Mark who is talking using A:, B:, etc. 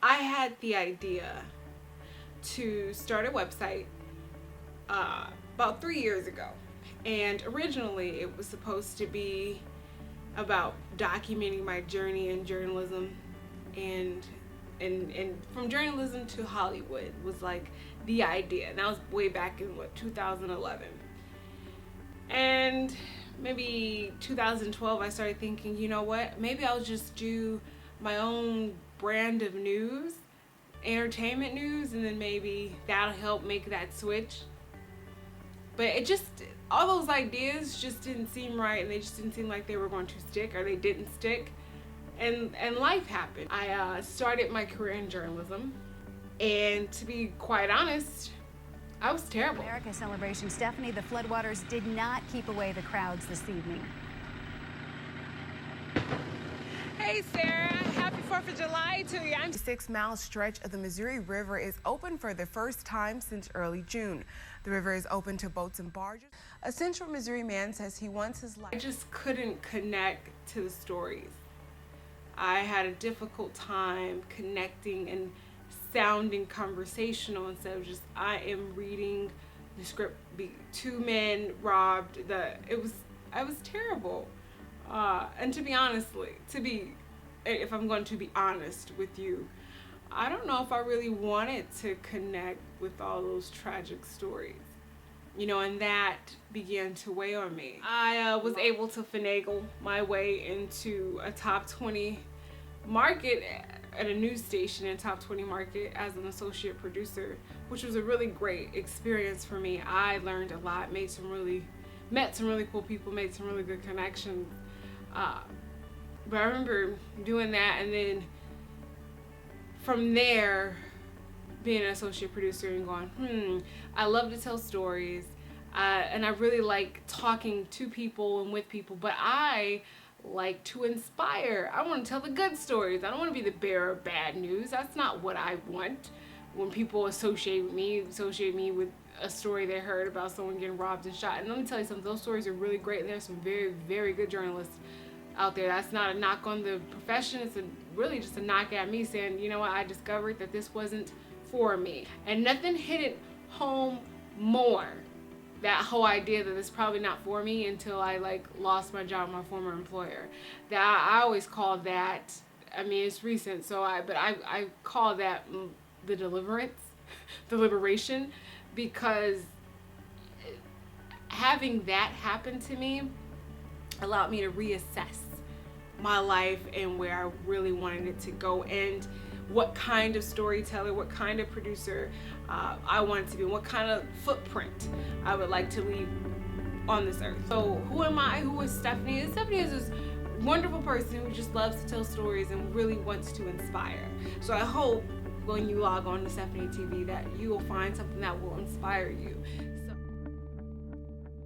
A: I had the idea to start a website about 3 years ago, and originally it was supposed to be about documenting my journey in journalism, and from journalism to Hollywood was like the idea, and that was way back in 2011. And maybe 2012 I started thinking, you know what, maybe I'll just do my own brand of news, entertainment news, and then maybe that'll help make that switch. But it just, all those ideas just didn't seem right, and they just didn't seem like they were going to stick, or they didn't stick. And life happened. I started my career in journalism, and to be quite honest, I was terrible.
B: America celebration, Stefanie, the floodwaters did not keep away the crowds this evening.
A: Hey Sarah, happy 4th of July to you.
C: The 6-mile stretch of the Missouri River is open for the first time since early June. The river is open to boats and barges. A Central Missouri man says he wants his life.
A: I just couldn't connect to the stories. I had a difficult time connecting and sounding conversational instead of just I am reading the script. 2 men robbed. I was terrible. And if I'm going to be honest with you, I don't know if I really wanted to connect with all those tragic stories, and that began to weigh on me. I was able to finagle my way into a top 20 market at a news station in top 20 market as an associate producer, which was a really great experience for me. I learned a lot, met some really cool people, made some really good connections. But I remember doing that, and then from there being an associate producer and going, I love to tell stories, and I really like talking to people and with people, but I like to inspire. I want to tell the good stories. I don't want to be the bearer of bad news. That's not what I want. When people associate me with a story they heard about someone getting robbed and shot. And let me tell you something, those stories are really great. There's some very, very good journalists out there. That's not a knock on the profession. It's really just a knock at me saying, you know what, I discovered that this wasn't for me. And nothing hit it home more, that whole idea that it's probably not for me, until I lost my job, my former employer. That I always call that, it's recent, so I call that the deliverance, the liberation, because having that happen to me allowed me to reassess my life and where I really wanted it to go, and what kind of storyteller, what kind of producer I wanted to be, and what kind of footprint I would like to leave on this earth. So who am I? Who is Stefanie? Stefanie is this wonderful person who just loves to tell stories and really wants to inspire. So I hope when you log on to StefanieTv that you will find something that will inspire you.